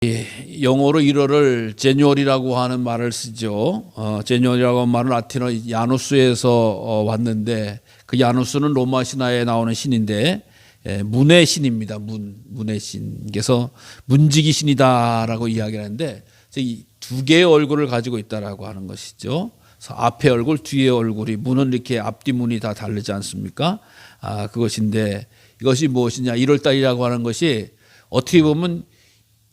영어로 1월을 제뉴얼이라고 하는 말을 쓰죠. 제뉴얼이라고 하는 말은 라틴어 야누스에서 왔는데, 그 야누스는 로마 신화에 나오는 신인데 문의 신입니다. 문의 신. 그래서 문지기 신이다라고 이야기하는데, 이 두 개의 얼굴을 가지고 있다라고 하는 것이죠. 그래서 앞에 얼굴, 뒤에 얼굴이, 문은 이렇게 앞뒤문이 다 다르지 않습니까? 그것인데, 이것이 무엇이냐? 1월달이라고 하는 것이 어떻게 보면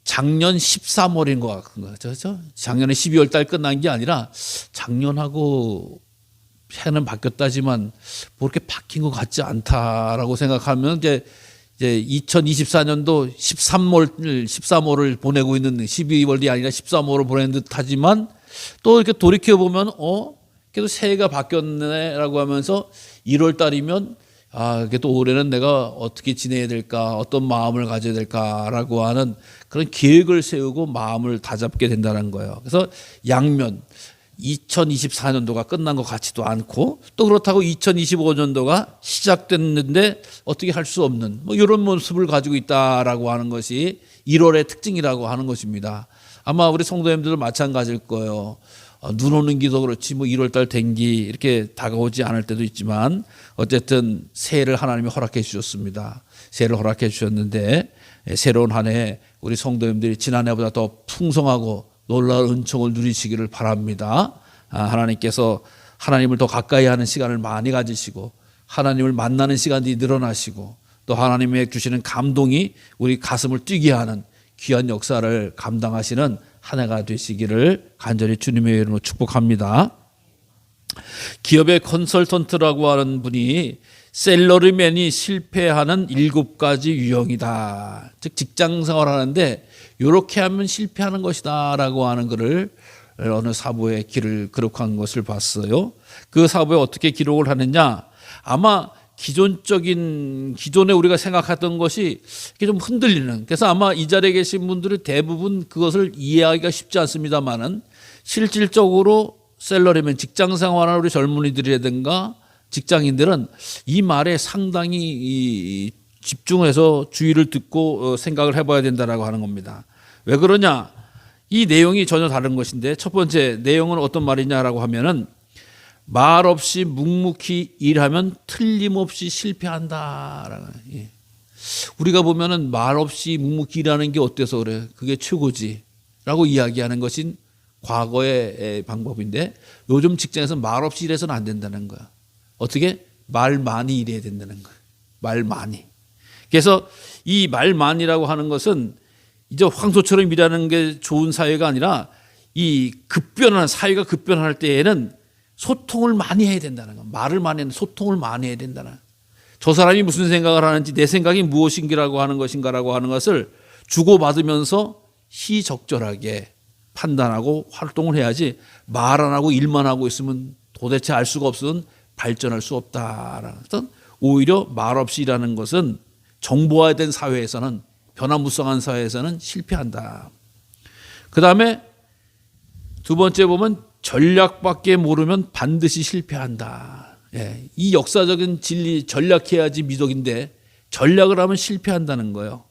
작년 13월인 것 같은 거죠. 그렇죠? 작년에 12월 달 끝난 게 아니라 작년하고 해는 바뀌었다지만 뭐 이렇게 바뀐 것 같지 않다라고 생각하면 이제 2024년도 13월을 보내고 있는, 12월이 아니라 13월을 보내는 듯 하지만 또 이렇게 돌이켜 보면 그래도 새해가 바뀌었네라고 하면서 1월 달이면 그래도 올해는 내가 어떻게 지내야 될까, 어떤 마음을 가져야 될까라고 하는 그런 계획을 세우고 마음을 다잡게 된다는 거예요. 그래서 양면 2024년도가 끝난 것 같지도 않고, 또 그렇다고 2025년도가 시작됐는데 어떻게 할 수 없는 이런 모습을 가지고 있다라고 하는 것이 1월의 특징이라고 하는 것입니다. 아마 우리 성도님들도 마찬가지일 거예요. 눈 오는 기도 그렇지 1월 달 된기 이렇게 다가오지 않을 때도 있지만, 어쨌든 새해를 하나님이 허락해 주셨습니다. 새해를 허락해 주셨는데, 새로운 한 해 우리 성도님들이 지난해보다 더 풍성하고 놀라운 은총을 누리시기를 바랍니다. 하나님께서 하나님을 더 가까이 하는 시간을 많이 가지시고, 하나님을 만나는 시간이 늘어나시고, 또 하나님의 주시는 감동이 우리 가슴을 뛰게 하는 귀한 역사를 감당하시는 한 해가 되시기를 간절히 주님의 이름으로 축복합니다. 기업의 컨설턴트라고 하는 분이 셀러리맨이 실패하는 7가지 유형이다. 즉 직장 생활하는데 이렇게 하면 실패하는 것이다 라고 하는 것을 어느 사부에 기록한 것을 봤어요. 그 사부에 어떻게 기록을 하느냐, 아마 기존에 우리가 생각했던 것이 이렇게 좀 흔들리는, 그래서 아마 이 자리에 계신 분들은 대부분 그것을 이해하기가 쉽지 않습니다만은, 실질적으로 셀러리맨, 직장 생활하는 우리 젊은이들이라든가 직장인들은 이 말에 상당히 집중해서 주의를 듣고 생각을 해봐야 된다라고 하는 겁니다. 왜 그러냐? 이 내용이 전혀 다른 것인데, 첫 번째 내용은 어떤 말이냐라고 하면은, 말 없이 묵묵히 일하면 틀림없이 실패한다. 우리가 보면은 말 없이 묵묵히 일하는 게 어때서 그래? 그게 최고지 라고 이야기하는 것인 과거의 방법인데, 요즘 직장에서 말 없이 일해서는 안 된다는 거야. 어떻게? 말 많이 일해야 된다는 거야. 말 많이. 그래서 이 말 많이라고 하는 것은 이제 황소처럼 일하는 게 좋은 사회가 아니라, 이 사회가 급변할 때에는 소통을 많이 해야 된다는 거야. 말을 많이 해야, 소통을 많이 해야 된다는 거야. 저 사람이 무슨 생각을 하는지, 내 생각이 무엇인가라고 하는 것인가라고 하는 것을 주고받으면서 시적절하게 판단하고 활동을 해야지, 말 안 하고 일만 하고 있으면 도대체 알 수가 없으면 발전할 수 없다라는 것은, 오히려 말 없이 일하는 것은 정보화된 사회에서는, 변화무쌍한 사회에서는 실패한다. 그 다음에 두 번째 보면 전략밖에 모르면 반드시 실패한다. 이 역사적인 진리, 전략해야지 미덕인데 전략을 하면 실패한다는 거예요.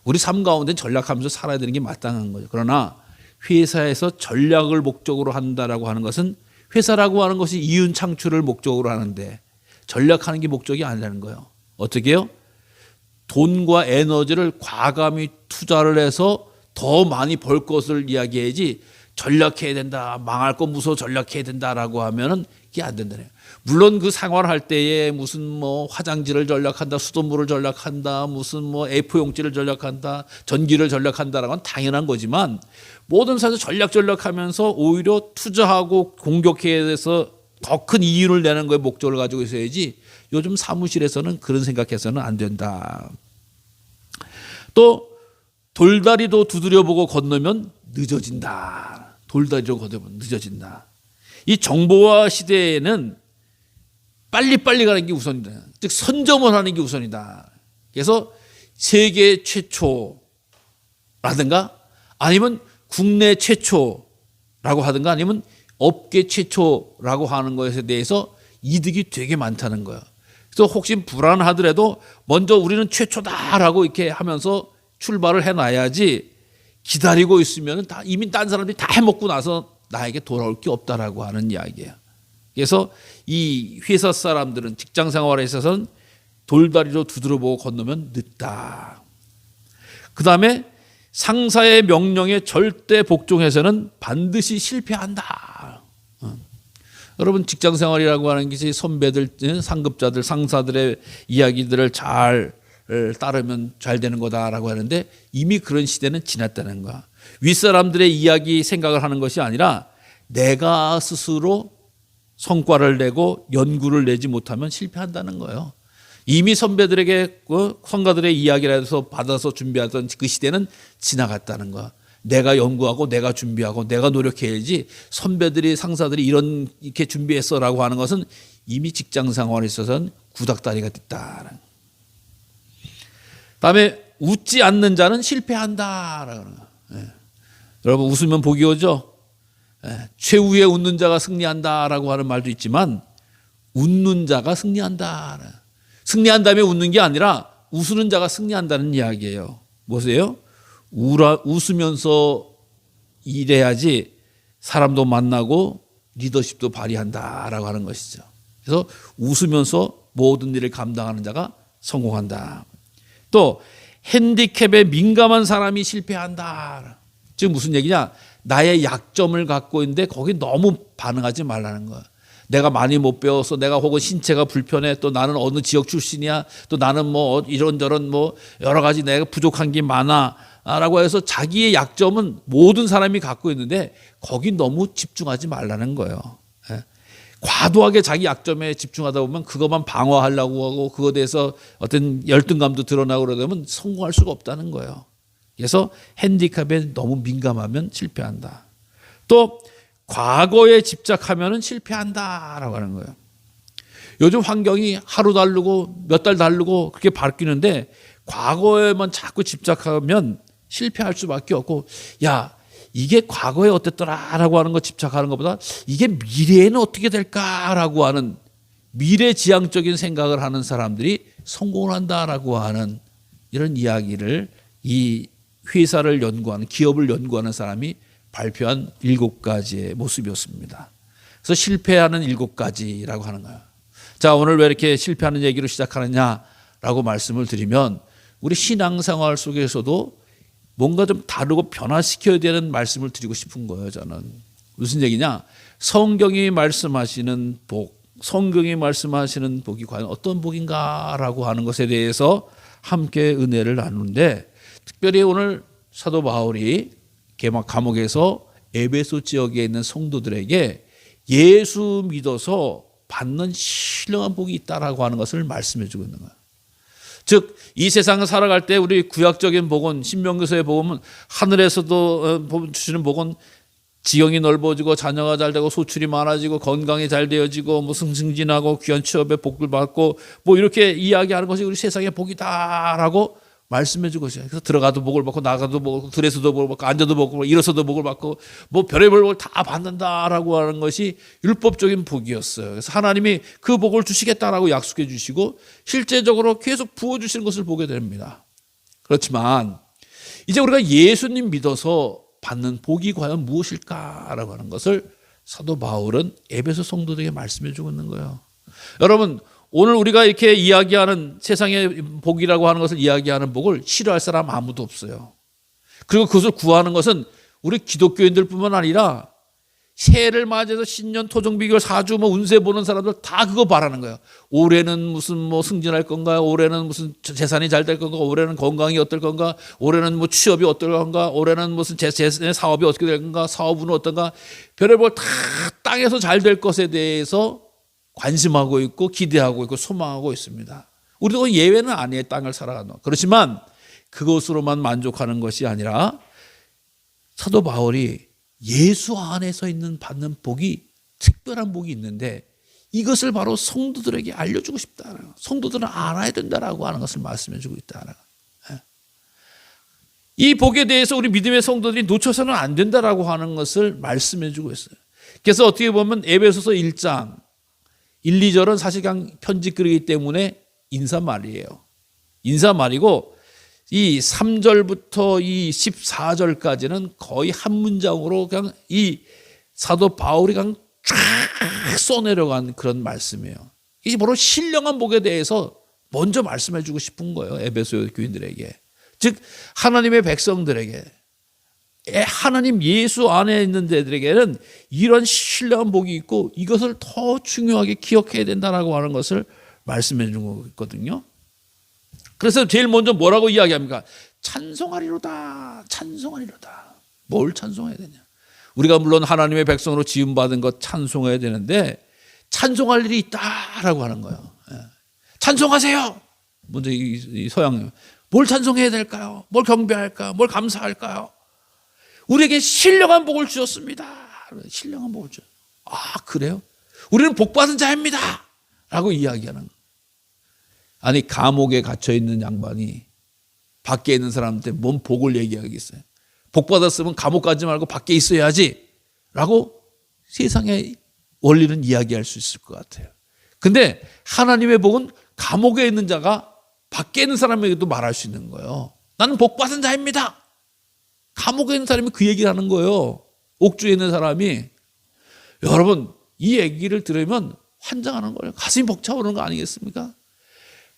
우리 삶 가운데 전략하면서 살아야 되는 게 마땅한 거죠. 그러나 회사에서 전략을 목적으로 한다라고 하는 것은, 회사라고 하는 것이 이윤 창출을 목적으로 하는데 전략하는 게 목적이 아니라는 거예요. 어떻게 해요? 돈과 에너지를 과감히 투자를 해서 더 많이 벌 것을 이야기해야지, 전략해야 된다, 망할 거 무서워 전략해야 된다라고 하면은 이게 안 된다네요. 물론 그 생활할 때에 무슨 화장지를 전략한다, 수돗물을 전략한다, 무슨 A4 용지를 전략한다, 전기를 전략한다라는 건 당연한 거지만, 모든 사회에서 전략하면서 오히려 투자하고 공격해야 돼서 더 큰 이윤을 내는 거에 목적을 가지고 있어야지, 요즘 사무실에서는 그런 생각해서는 안 된다. 또 돌다리도 두드려보고 건너면 늦어진다. 돌다리로 건너면 늦어진다. 이 정보화 시대에는 빨리빨리 가는 게 우선이다. 즉 선점을 하는 게 우선이다. 그래서 세계 최초라든가, 아니면 국내 최초라고 하든가, 아니면 업계 최초라고 하는 것에 대해서 이득이 되게 많다는 거예요. 그래서 혹시 불안하더라도 먼저 우리는 최초다라고 이렇게 하면서 출발을 해놔야지, 기다리고 있으면 다 이미 딴 사람들이 다 해먹고 나서 나에게 돌아올 게 없다라고 하는 이야기예요. 그래서 이 회사 사람들은 직장 생활에 있어서는 돌다리로 두드려보고 건너면 늦다. 그 다음에 상사의 명령에 절대 복종해서는 반드시 실패한다. 여러분 직장 생활이라고 하는 것이 선배들, 상급자들, 상사들의 이야기들을 잘 따르면 잘 되는 거다라고 하는데 이미 그런 시대는 지났다는 거야. 윗사람들의 이야기 생각을 하는 것이 아니라 내가 스스로 성과를 내고 연구를 내지 못하면 실패한다는 거예요. 이미 선배들에게 성가들의 이야기라서 받아서 준비하던 그 시대는 지나갔다는 거야. 내가 연구하고 내가 준비하고 내가 노력해야지 선배들이 상사들이 이렇게 준비했어라고 하는 것은 이미 직장 생활에 있어서는 구닥다리가 됐다. 다음에 웃지 않는 자는 실패한다라는 거예요. 여러분 웃으면 복이 오죠. 최후에 웃는 자가 승리한다라고 하는 말도 있지만 웃는 자가 승리한다. 승리한 다음에 웃는 게 아니라 웃는 자가 승리한다는 이야기예요. 뭐세요? 웃으면서 일해야지 사람도 만나고 리더십도 발휘한다라고 하는 것이죠. 그래서 웃으면서 모든 일을 감당하는 자가 성공한다. 또 핸디캡에 민감한 사람이 실패한다. 지금 무슨 얘기냐? 나의 약점을 갖고 있는데 거기 너무 반응하지 말라는 거야. 내가 많이 못 배워서 내가 혹은 신체가 불편해 또 나는 어느 지역 출신이야 또 나는 뭐 이런저런 뭐 여러 가지 내가 부족한 게 많아 라고 해서 자기의 약점은 모든 사람이 갖고 있는데 거기 너무 집중하지 말라는 거예요. 과도하게 자기 약점에 집중하다 보면 그것만 방어하려고 하고 그거에 대해서 어떤 열등감도 드러나고 그러면 성공할 수가 없다는 거예요. 그래서 핸디캡에 너무 민감하면 실패한다. 또 과거에 집착하면 실패한다라고 하는 거예요. 요즘 환경이 하루 다르고 몇 달 다르고 그렇게 바뀌는데 과거에만 자꾸 집착하면 실패할 수밖에 없고 야 이게 과거에 어땠더라라고 하는 거 집착하는 것보다 이게 미래에는 어떻게 될까라고 하는 미래지향적인 생각을 하는 사람들이 성공을 한다라고 하는 이런 이야기를 이 회사를 연구하는 기업을 연구하는 사람이 발표한 7가지의 모습이었습니다. 그래서 실패하는 7가지라고 하는 거예요. 자, 오늘 왜 이렇게 실패하는 얘기로 시작하느냐라고 말씀을 드리면 우리 신앙생활 속에서도 뭔가 좀 다르고 변화시켜야 되는 말씀을 드리고 싶은 거예요. 저는 무슨 얘기냐? 성경이 말씀하시는 복, 성경이 말씀하시는 복이 과연 어떤 복인가라고 하는 것에 대해서 함께 은혜를 나누는데 특별히 오늘 사도 바울이 감옥에서 에베소 지역에 있는 성도들에게 예수 믿어서 받는 신령한 복이 있다라고 하는 것을 말씀해 주고 있는 거예요. 즉 이 세상을 살아갈 때 우리 구약적인 복은 신명기서의 복은 하늘에서도 주시는 복은 지형이 넓어지고 자녀가 잘 되고 소출이 많아지고 건강이 잘 되어지고 뭐 승승진하고 귀한 취업에 복을 받고 뭐 이렇게 이야기하는 것이 우리 세상의 복이다라고 말씀해 주고 있어요. 그래서 들어가도 복을 받고 나가도 복을 받고 들에서도 복을 받고 앉아도 복을 받고 일어서도 복을 받고 뭐 별의별 복을 다 받는다라고 하는 것이 율법적인 복이었어요. 그래서 하나님이 그 복을 주시겠다라고 약속해 주시고 실제적으로 계속 부어주시는 것을 보게 됩니다. 그렇지만 이제 우리가 예수님 믿어서 받는 복이 과연 무엇일까라고 하는 것을 사도 바울은 에베소 성도들에게 말씀해 주고 있는 거예요. 여러분 오늘 우리가 이렇게 이야기하는 세상의 복이라고 하는 것을 이야기하는 복을 싫어할 사람 아무도 없어요. 그리고 그것을 구하는 것은 우리 기독교인들뿐만 아니라 새해를 맞이해서 신년 토종비결 사주 뭐 운세 보는 사람들 다 그거 바라는 거예요. 올해는 무슨 뭐 승진할 건가? 올해는 무슨 재산이 잘 될 건가? 올해는 건강이 어떨 건가? 올해는 뭐 취업이 어떨 건가? 올해는 무슨 사업이 어떻게 될 건가? 사업은 어떤가? 별의별 다 땅에서 잘 될 것에 대해서 관심하고 있고 기대하고 있고 소망하고 있습니다. 우리도 예외는 아니에요. 땅을 살아가는. 그렇지만 그것으로만 만족하는 것이 아니라 사도 바울이 예수 안에서 있는 받는 복이 특별한 복이 있는데 이것을 바로 성도들에게 알려주고 싶다. 성도들은 알아야 된다라고 하는 것을 말씀해 주고 있다. 이 복에 대해서 우리 믿음의 성도들이 놓쳐서는 안 된다라고 하는 것을 말씀해 주고 있어요. 그래서 어떻게 보면 에베소서 1장 1, 2절은 사실 그냥 편지 글이기 때문에 인사말이에요. 인사말이고 이 3절부터 이 14절까지는 거의 한 문장으로 그냥 이 사도 바울이 그냥 쫙 써내려간 그런 말씀이에요. 이게 바로 신령한 복에 대해서 먼저 말씀해 주고 싶은 거예요. 에베소 교인들에게. 즉 하나님의 백성들에게, 하나님 예수 안에 있는 자들에게는 이런 신령한 복이 있고 이것을 더 중요하게 기억해야 된다라고 하는 것을 말씀해 주고 있거든요. 그래서 제일 먼저 뭐라고 이야기합니까? 찬송하리로다. 찬송하리로다. 뭘 찬송해야 되냐? 우리가 물론 하나님의 백성으로 지음받은 것 찬송해야 되는데 찬송할 일이 있다라고 하는 거예요. 찬송하세요. 먼저 이 서양 뭘 찬송해야 될까요? 뭘 경배할까요? 뭘 감사할까요? 우리에게 신령한 복을 주셨습니다. 신령한 복을 주셨어요. 아, 그래요? 우리는 복받은 자입니다. 라고 이야기하는 거예요. 아니, 감옥에 갇혀있는 양반이 밖에 있는 사람한테 뭔 복을 얘기하겠어요? 복 받았으면 감옥 가지 말고 밖에 있어야지 라고 세상의 원리는 이야기할 수 있을 것 같아요. 근데 하나님의 복은 감옥에 있는 자가 밖에 있는 사람에게도 말할 수 있는 거예요. 나는 복 받은 자입니다. 감옥에 있는 사람이 그 얘기를 하는 거예요. 옥주에 있는 사람이. 여러분, 이 얘기를 들으면 환장하는 거예요. 가슴이 벅차오르는 거 아니겠습니까?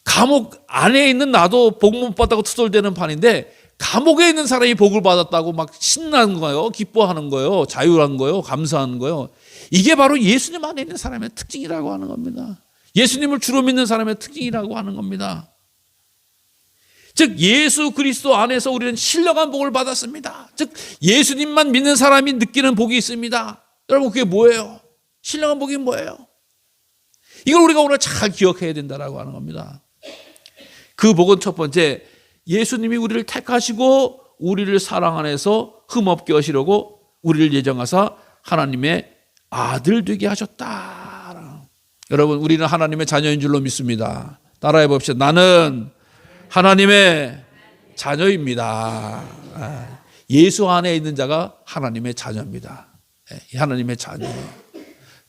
감옥 안에 있는 나도 복 못 받았다고 투덜대는 판인데 감옥에 있는 사람이 복을 받았다고 막 신나는 거예요. 기뻐하는 거예요. 자유한 거예요. 감사하는 거예요. 이게 바로 예수님 안에 있는 사람의 특징이라고 하는 겁니다. 예수님을 주로 믿는 사람의 특징이라고 하는 겁니다. 즉 예수 그리스도 안에서 우리는 신령한 복을 받았습니다. 즉 예수님만 믿는 사람이 느끼는 복이 있습니다. 여러분, 그게 뭐예요? 신령한 복이 뭐예요? 이걸 우리가 오늘 잘 기억해야 된다라고 하는 겁니다. 그 복은 첫 번째, 예수님이 우리를 택하시고 우리를 사랑 안에서 흠없게 하시려고 우리를 예정하사 하나님의 아들 되게 하셨다. 여러분, 우리는 하나님의 자녀인 줄로 믿습니다. 따라해 봅시다. 나는 하나님의 자녀입니다. 예수 안에 있는 자가 하나님의 자녀입니다. 하나님의 자녀예요.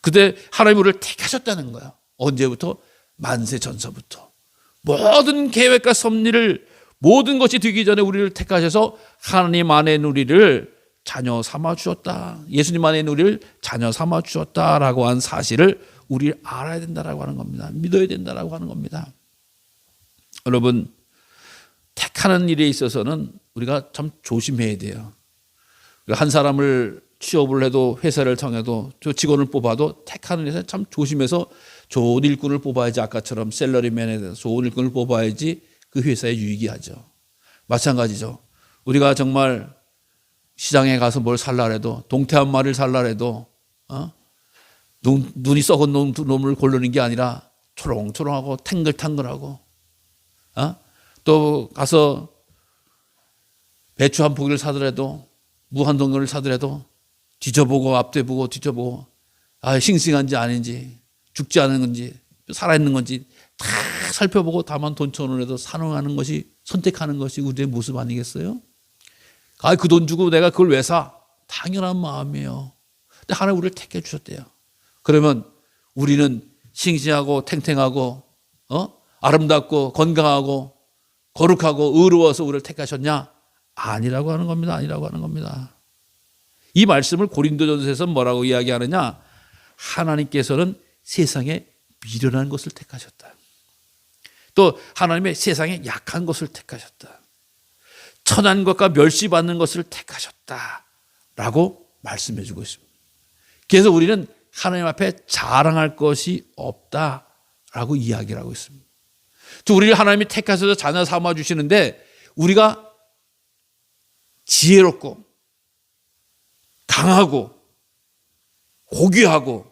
그때 하나님이 우리를 택하셨다는 거예요. 언제부터? 만세 전서부터. 모든 계획과 섭리를 모든 것이 되기 전에 우리를 택하셔서 하나님 안에 있는 우리를 자녀 삼아 주셨다. 예수님 안에 있는 우리를 자녀 삼아 주셨다라고 한 사실을 우리 알아야 된다라고 하는 겁니다. 믿어야 된다라고 하는 겁니다. 여러분, 택하는 일에 있어서는 우리가 참 조심해야 돼요. 한 사람을 취업을 해도 회사를 정해도 저 직원을 뽑아도 택하는 일에서 참 조심해서 좋은 일꾼을 뽑아야지, 아까처럼 셀러리맨에 대해서 좋은 일꾼을 뽑아야지 그 회사에 유익이 하죠. 마찬가지죠. 우리가 정말 시장에 가서 뭘 살라 해도, 동태 한 마리를 살라 해도 눈이 썩은 놈을 고르는 게 아니라 초롱초롱하고 탱글탱글하고, 또 가서 배추 한 포기를 사더라도, 무 한 덩어리를 사더라도 뒤져보고 앞뒤보고 뒤져보고 싱싱한지 아닌지, 죽지 않은 건지 살아있는 건지 다 살펴보고 다만 돈 1,000원에도 사용하는 것이, 선택하는 것이 우리의 모습 아니겠어요? 그 돈 주고 내가 그걸 왜 사? 당연한 마음이에요. 근데 하나님 우리를 택해 주셨대요. 그러면 우리는 싱싱하고 탱탱하고 아름답고 건강하고 거룩하고 의로워서 우리를 택하셨냐? 아니라고 하는 겁니다. 아니라고 하는 겁니다. 이 말씀을 고린도전서에서 뭐라고 이야기하느냐? 하나님께서는 세상에 미련한 것을 택하셨다. 또 하나님의 세상에 약한 것을 택하셨다. 천한 것과 멸시받는 것을 택하셨다. 라고 말씀해 주고 있습니다. 그래서 우리는 하나님 앞에 자랑할 것이 없다. 라고 이야기를 하고 있습니다. 우리를 하나님이 택하셔서 자녀 삼아 주시는데 우리가 지혜롭고 강하고 고귀하고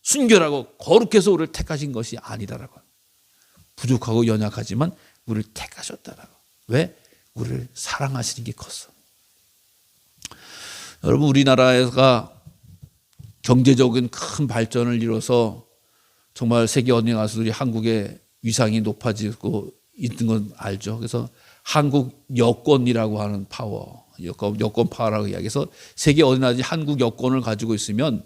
순결하고 거룩해서 우리를 택하신 것이 아니다라고. 부족하고 연약하지만 우리를 택하셨다라고. 왜? 우리를 사랑하시는 게 컸어. 여러분, 우리나라가 경제적인 큰 발전을 이뤄서 정말 세계 어디 가서들이 한국의 위상이 높아지고 있는 건 알죠. 그래서 한국 여권이라고 하는 파워, 여권 파워라고 이야기해서 세계 어디 나든지 한국 여권을 가지고 있으면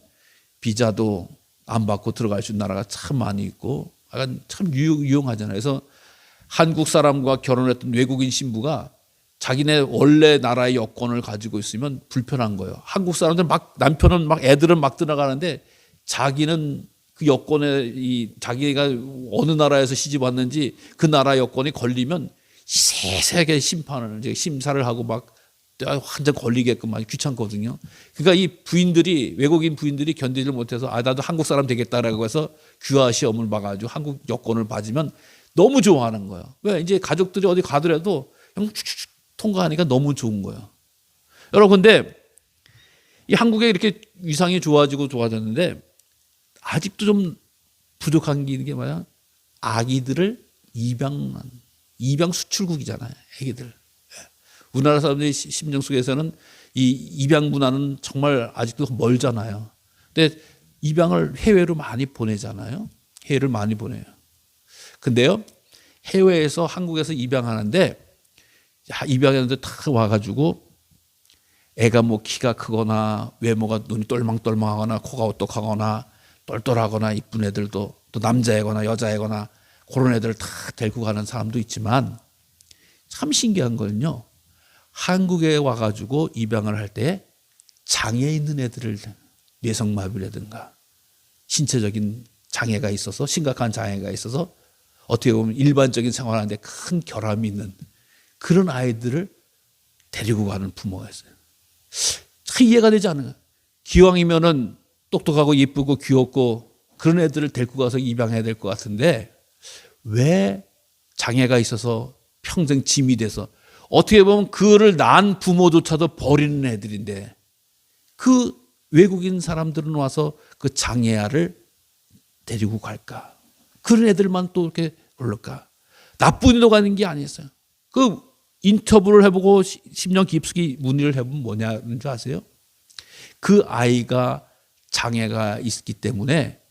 비자도 안 받고 들어갈 수 있는 나라가 참 많이 있고 참 유용하잖아요. 그래서 한국 사람과 결혼했던 외국인 신부가 자기네 원래 나라의 여권을 가지고 있으면 불편한 거예요. 한국 사람들 막 남편은 막 애들은 막 들어가는데 자기는 그 여권에 자기가 어느 나라에서 시집 왔는지 그 나라 여권이 걸리면 세세하게 심판을 심사를 하고 막 완전 걸리게끔 막 귀찮거든요. 그러니까 이 부인들이 외국인 부인들이 견디질 못해서 나도 한국 사람 되겠다라고 해서 귀화 시험을 봐가지고 한국 여권을 받으면 너무 좋아하는 거예요. 왜 이제 가족들이 어디 가더라도 그냥 축축축 통과하니까 너무 좋은 거예요. 여러분 근데 이 한국에 이렇게 위상이 좋아졌는데 아직도 좀 부족한 게 뭐야? 아기들을 입양 수출국이잖아요. 아기들. 우리나라 사람들이 심정 속에서는 이 입양 문화는 정말 아직도 멀잖아요. 근데 입양을 해외로 많이 보내잖아요. 해외를 많이 보내요. 근데요, 해외에서 한국에서 입양하는데 입양했는데 탁 와가지고 애가 뭐 키가 크거나 외모가 눈이 똘망똘망하거나 코가 오똑하거나 똘똘하거나 이쁜 애들도 또 남자애거나 여자애거나 그런 애들을 다 데리고 가는 사람도 있지만 참 신기한 거는요. 한국에 와가지고 입양을 할 때 장애 있는 애들을 뇌성마비라든가 신체적인 장애가 있어서 심각한 장애가 있어서 어떻게 보면 일반적인 생활하는데 큰 결함이 있는 그런 아이들을 데리고 가는 부모가 있어요. 참 이해가 되지 않는 거예요. 기왕이면은 똑똑하고 예쁘고 귀엽고 그런 애들을 데리고 가서 입양해야 될 것 같은데 왜 장애가 있어서 평생 짐이 돼서 어떻게 보면 그를 낳은 부모조차도 버리는 애들인데 그 외국인 사람들은 와서 그 장애아를 데리고 갈까? 그런 애들만 또 이렇게 그럴까? 나쁜 의도 가는 게 아니었어요. 그 인터뷰를 해보고 10년 깊숙이 문의를 해보면 뭐냐는 줄 아세요? 그 아이가 장애가 있기 때문에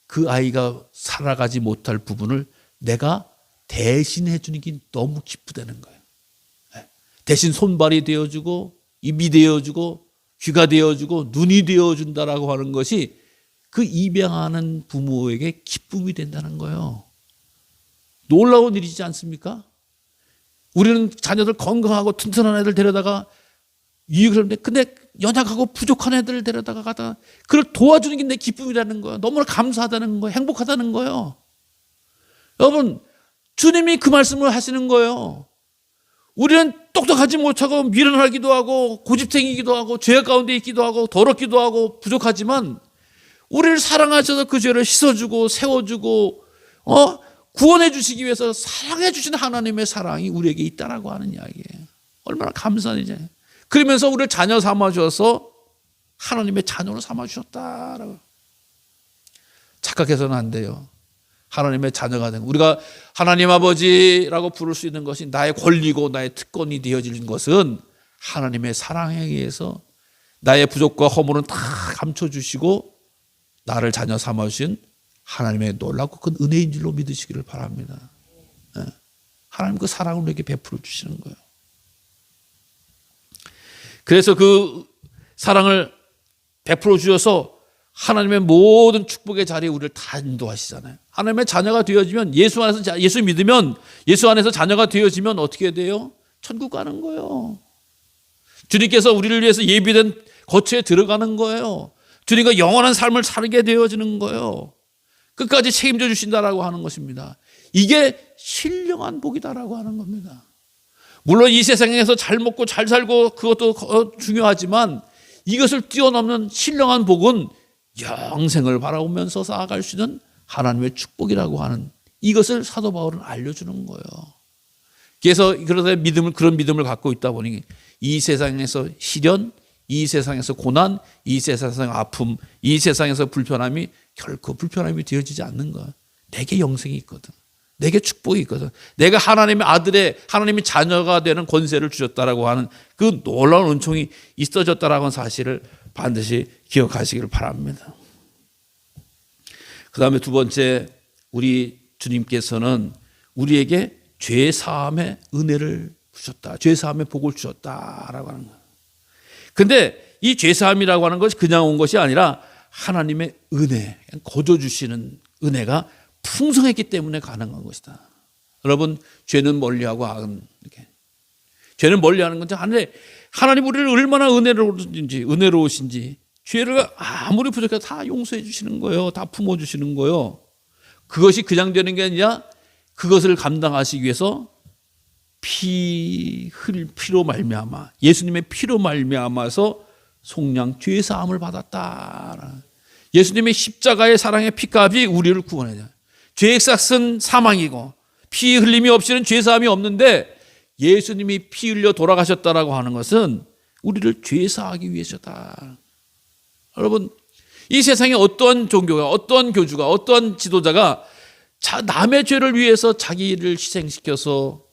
그 아이가 살아가지 못할 부분을 내가 대신해 주는 게 너무 기쁘다는 거예요. 대신 손발이 되어주고 입이 되어주고 귀가 되어주고 눈이 되어준다라고 하는 것이 그 입양하는 부모에게 기쁨이 된다는 거예요. 놀라운 일이지 않습니까? 우리는 자녀들 건강하고 튼튼한 애들 데려다가 유익을 하는데 근데 연약하고 부족한 애들을 데려다가 가다가 그걸 도와주는 게 내 기쁨이라는 거예요. 너무나 감사하다는 거예요. 행복하다는 거예요. 여러분 주님이 그 말씀을 하시는 거예요. 우리는 똑똑하지 못하고 미련하기도 하고 고집쟁이기도 하고 죄 가운데 있기도 하고 더럽기도 하고 부족하지만 우리를 사랑하셔서 그 죄를 씻어주고 세워주고 구원해 주시기 위해서 사랑해 주신 하나님의 사랑이 우리에게 있다라고 하는 이야기예요. 얼마나 감사한 일이에요. 그러면서 우리를 자녀 삼아 주어서 하나님의 자녀로 삼아 주셨다라고. 착각해서는 안 돼요. 하나님의 자녀가 된 우리가 하나님 아버지라고 부를 수 있는 것이 나의 권리고 나의 특권이 되어지는 것은 하나님의 사랑에 의해서 나의 부족과 허물은 다 감춰주시고 나를 자녀 삼아주신 하나님의 놀랍고 큰 은혜인 줄로 믿으시기를 바랍니다. 하나님 그 사랑을 우리에게 베풀어 주시는 거예요. 그래서 그 사랑을 베풀어 주셔서 하나님의 모든 축복의 자리에 우리를 다 인도하시잖아요. 하나님의 자녀가 되어지면 예수 믿으면 예수 안에서 자녀가 되어지면 어떻게 돼요? 천국 가는 거예요. 주님께서 우리를 위해서 예비된 거처에 들어가는 거예요. 주님과 영원한 삶을 살게 되어지는 거예요. 끝까지 책임져 주신다라고 하는 것입니다. 이게 신령한 복이다라고 하는 겁니다. 물론 이 세상에서 잘 먹고 잘 살고 그것도 중요하지만 이것을 뛰어넘는 신령한 복은 영생을 바라보면서 쌓아갈 수 있는 하나님의 축복이라고 하는 이것을 사도 바울은 알려주는 거예요. 그래서 그런 믿음을 갖고 있다 보니 이 세상에서 시련, 이 세상에서 고난, 이 세상에서 아픔, 이 세상에서 불편함이 결코 불편함이 되어지지 않는 거예요. 내게 영생이 있거든. 내게 축복이 있거든. 내가 하나님의 하나님의 자녀가 되는 권세를 주셨다라고 하는 그 놀라운 은총이 있어졌다라고 하는 사실을 반드시 기억하시기를 바랍니다. 그 다음에 두 번째, 우리 주님께서는 우리에게 죄 사함의 은혜를 주셨다. 죄 사함의 복을 주셨다라고 하는 거예요. 근데 이 죄 사함이라고 하는 것이 그냥 온 것이 아니라 하나님의 은혜, 거저 주시는 은혜가 풍성했기 때문에 가능한 것이다. 여러분, 죄는 멀리하고 악은 이렇게. 죄는 멀리하는 건지 하나님 우리를 얼마나 은혜로우신지 죄를 아무리 부족해도 다 용서해 주시는 거예요. 다 품어주시는 거예요. 그것이 그냥 되는 게 아니라 그것을 감당하시기 위해서 피로 말미암아 예수님의 피로 말미암아서 속량 죄 사함을 받았다. 예수님의 십자가의 사랑의 피값이 우리를 구원해요. 죄의 삭은 사망이고 피 흘림이 없이는 죄 사함이 없는데 예수님이 피 흘려 돌아가셨다라고 하는 것은 우리를 죄 사하기 위해서다. 여러분, 이 세상에 어떤 종교가, 어떤 교주가, 어떤 지도자가 남의 죄를 위해서 자기를 희생시켜서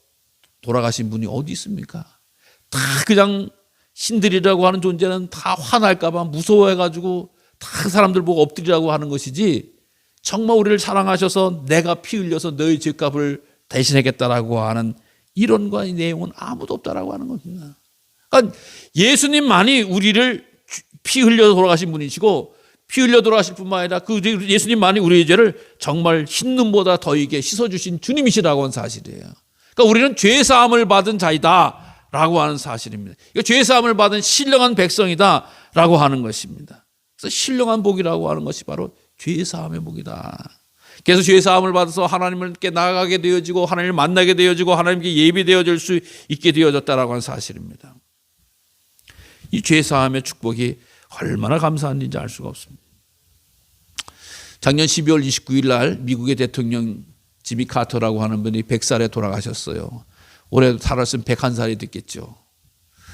돌아가신 분이 어디 있습니까? 다 그냥 신들이라고 하는 존재는 다 화날까봐 무서워해가지고 다 사람들 보고 엎드리라고 하는 것이지, 정말 우리를 사랑하셔서 내가 피 흘려서 너의 죄값을 대신하겠다라고 하는 이론과 내용은 아무도 없다라고 하는 겁니다. 그러니까 예수님만이 우리를 피 흘려 돌아가신 분이시고, 피 흘려 돌아가실 뿐만 아니라 그 예수님만이 우리의 죄를 정말 흰눈보다 더하게 씻어주신 주님이시라고 하는 사실이에요. 그러니까 우리는 죄사함을 받은 자이다라고 하는 사실입니다. 그러니까 죄사함을 받은 신령한 백성이다라고 하는 것입니다. 그래서 신령한 복이라고 하는 것이 바로 죄사함의 복이다. 그래서 죄사함을 받아서 하나님께 나아가게 되어지고 하나님을 만나게 되어지고 하나님께 예비되어질 수 있게 되어졌다라고 하는 사실입니다. 이 죄사함의 축복이 얼마나 감사한지 알 수가 없습니다. 작년 12월 29일 날 미국의 대통령 지미 카터라고 하는 분이 100살에 돌아가셨어요. 올해 살았으면 101살이 됐겠죠.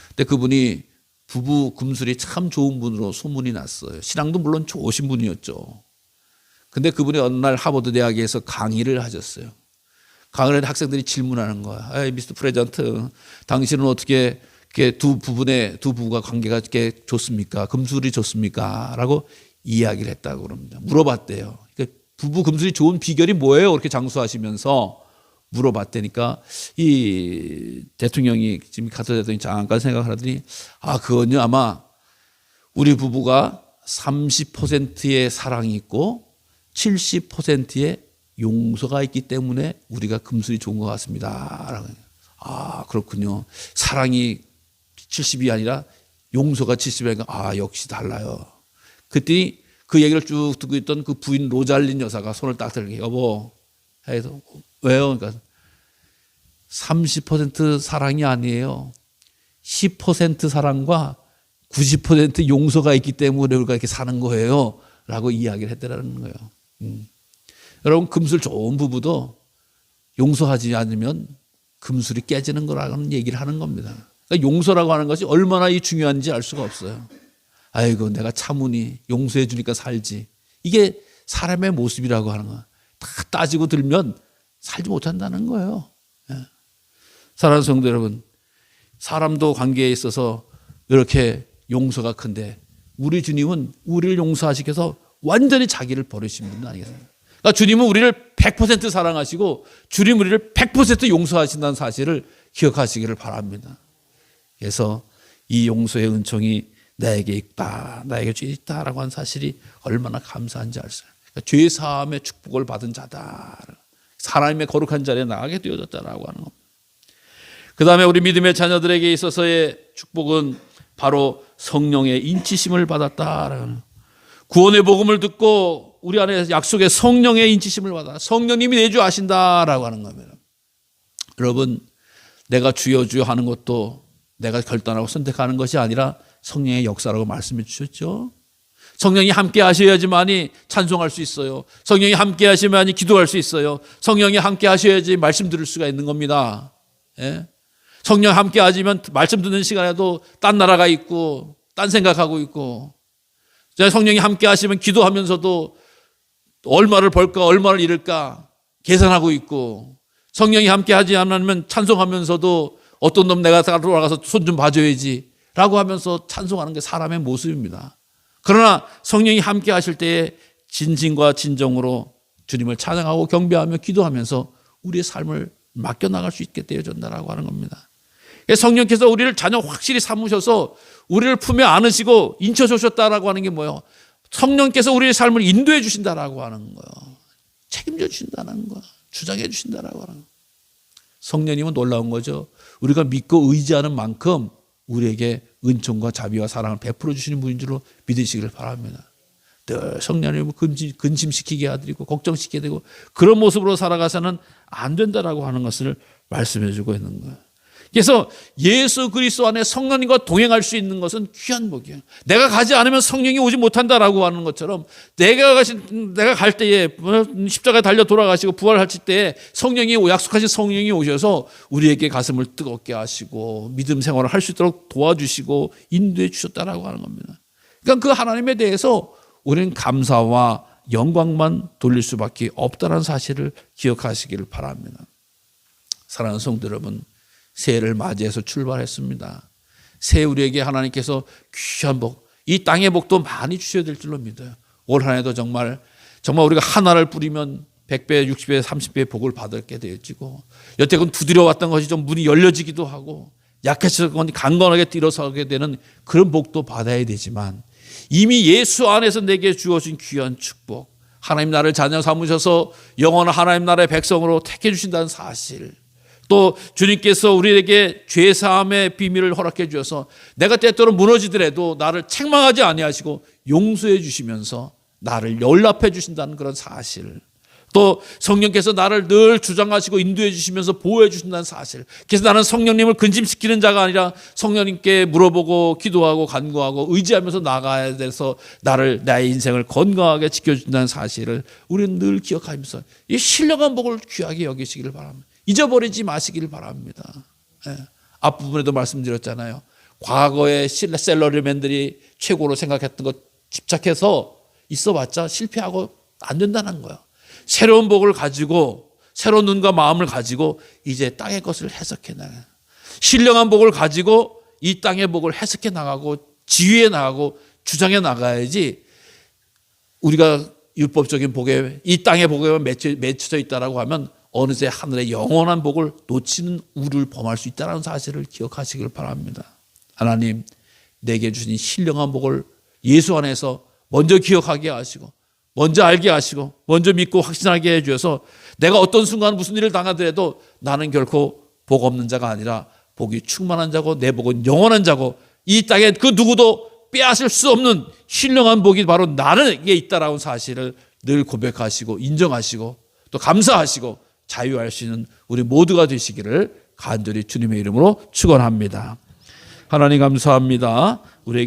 근데 그분이 부부 금술이 참 좋은 분으로 소문이 났어요. 신앙도 물론 좋으신 분이었죠. 근데 그분이 어느 날 하버드 대학에서 강의를 하셨어요. 강의를 학생들이 질문하는 거야. 에이, 미스터 프레젠트, 당신은 어떻게 두 부부가 관계가 이렇게 좋습니까? 금술이 좋습니까? 라고 이야기를 했다고 그럽니다. 물어봤대요. 그러니까 부부 금술이 좋은 비결이 뭐예요? 그렇게 장수하시면서 물어봤다니까 이 대통령이 지금 카터 대통령이 잠깐 생각하더니 그건요 아마 우리 부부가 30%의 사랑이 있고 70%의 용서가 있기 때문에 우리가 금술이 좋은 것 같습니다. 그렇군요. 사랑이 70이 아니라 용서가 70이니까 역시 달라요. 그랬더니 그 얘기를 쭉 듣고 있던 그 부인 로잘린 여사가 손을 딱 들게, 여보 해서 왜요? 그러니까 30% 사랑이 아니에요. 10% 사랑과 90% 용서가 있기 때문에 우리가 이렇게 사는 거예요. 라고 이야기를 했다라는 거예요. 여러분, 금술 좋은 부부도 용서하지 않으면 금술이 깨지는 거라는 얘기를 하는 겁니다. 그러니까 용서라고 하는 것이 얼마나 중요한지 알 수가 없어요. 아이고, 내가 참으니 용서해 주니까 살지. 이게 사람의 모습이라고 하는 거야. 다 따지고 들면 살지 못한다는 거예요. 사랑하는 성도 여러분, 사람도 관계에 있어서 이렇게 용서가 큰데 우리 주님은 우리를 용서하시기 위해서 완전히 자기를 버리신 분 아니겠습니까? 그러니까 주님은 우리를 100% 사랑하시고 주님은 우리를 100% 용서하신다는 사실을 기억하시기를 바랍니다. 그래서 이 용서의 은총이 나에게 있다, 나에게 죄 있다라고 하는 사실이 얼마나 감사한지 알 수 있어요. 그러니까 죄 사함의 축복을 받은 자다. 하나님의 거룩한 자리에 나가게 되어졌다라고 하는 겁니다. 그 다음에 우리 믿음의 자녀들에게 있어서의 축복은 바로 성령의 인치심을 받았다. 구원의 복음을 듣고 우리 안에 약속의 성령의 인치심을 받아 성령님이 내주하신다라고 하는 겁니다. 여러분, 내가 주여 주여 하는 것도 내가 결단하고 선택하는 것이 아니라 성령의 역사라고 말씀해 주셨죠. 성령이 함께 하셔야지만이 찬송할 수 있어요. 성령이 함께 하시면이 기도할 수 있어요. 성령이 함께 하셔야지 말씀 들을 수가 있는 겁니다. 예? 성령 함께 하시면 말씀 듣는 시간에도 딴 나라가 있고 딴 생각하고 있고, 성령이 함께 하시면 기도하면서도 얼마를 벌까 얼마를 잃을까 계산하고 있고, 성령이 함께 하지 않으면 찬송하면서도 어떤 놈 내가 돌아가서 손 좀 봐줘야지 라고 하면서 찬송하는 게 사람의 모습입니다. 그러나 성령이 함께 하실 때에 진심과 진정으로 주님을 찬양하고 경배하며 기도하면서 우리의 삶을 맡겨나갈 수 있게 되어준다라고 하는 겁니다. 성령께서 우리를 자녀 확실히 삼으셔서 우리를 품에 안으시고 인쳐주셨다라고 하는 게 뭐예요? 성령께서 우리의 삶을 인도해 주신다라고 하는 거예요. 책임져 주신다는 거예요. 주장해 주신다라고 하는 거예요. 성령님은 놀라운 거죠. 우리가 믿고 의지하는 만큼 우리에게 은총과 자비와 사랑을 베풀어 주시는 분인 줄로 믿으시기를 바랍니다. 늘 성령님을 근심시키게 하드리고 걱정시키게 되고 그런 모습으로 살아가서는 안 된다라고 하는 것을 말씀해 주고 있는 거예요. 그래서 예수 그리스도 안에 성령님과 동행할 수 있는 것은 귀한 복이에요. 내가 가지 않으면 성령이 오지 못한다라고 하는 것처럼 내가 갈 때에 십자가에 달려 돌아가시고 부활하실 때에 약속하신 성령이 오셔서 우리에게 가슴을 뜨겁게 하시고 믿음 생활을 할 수 있도록 도와주시고 인도해 주셨다라고 하는 겁니다. 그러니까 그 하나님에 대해서 우리는 감사와 영광만 돌릴 수밖에 없다는 사실을 기억하시기를 바랍니다. 사랑하는 성도 여러분, 새해를 맞이해서 출발했습니다. 새해 우리에게 하나님께서 귀한 복, 이 땅의 복도 많이 주셔야 될 줄로 믿어요. 올 한 해도 정말 우리가 하나를 뿌리면 100배, 60배, 30배의 복을 받게 되어지고 여태껏 두드려왔던 것이 좀 문이 열려지기도 하고 약해졌건 강건하게 일어서게 되는 그런 복도 받아야 되지만 이미 예수 안에서 내게 주어진 귀한 축복, 하나님 나를 자녀 삼으셔서 영원한 하나님 나라의 백성으로 택해 주신다는 사실, 또 주님께서 우리에게 죄사함의 비밀을 허락해 주셔서 내가 때때로 무너지더라도 나를 책망하지 아니하시고 용서해 주시면서 나를 연락해 주신다는 그런 사실, 또 성령께서 나를 늘 주장하시고 인도해 주시면서 보호해 주신다는 사실. 그래서 나는 성령님을 근심시키는 자가 아니라 성령님께 물어보고 기도하고 간구하고 의지하면서 나가야 돼서 나의 인생을 건강하게 지켜준다는 사실을 우리는 늘 기억하면서 이 신령한 복을 귀하게 여기시기를 바랍니다. 잊어버리지 마시기를 바랍니다. 앞부분에도 말씀드렸잖아요. 과거의 셀러리맨들이 최고로 생각했던 것 집착해서 있어봤자 실패하고 안 된다는 거예요. 새로운 복을 가지고 새로운 눈과 마음을 가지고 이제 땅의 것을 해석해 나가요. 신령한 복을 가지고 이 땅의 복을 해석해 나가고 지휘해 나가고 주장해 나가야지 우리가 율법적인 복에 이 땅의 복에만 맺혀져 있다라고 하면 어느새 하늘의 영원한 복을 놓치는 우를 범할 수 있다는 사실을 기억하시길 바랍니다. 하나님, 내게 주신 신령한 복을 예수 안에서 먼저 기억하게 하시고 먼저 알게 하시고 먼저 믿고 확신하게 해주셔서 내가 어떤 순간 무슨 일을 당하더라도 나는 결코 복 없는 자가 아니라 복이 충만한 자고 내 복은 영원한 자고 이 땅에 그 누구도 빼앗을 수 없는 신령한 복이 바로 나에게 있다라는 사실을 늘 고백하시고 인정하시고 또 감사하시고 자유할 수 있는 우리 모두가 되시기를 간절히 주님의 이름으로 축원합니다. 하나님 감사합니다.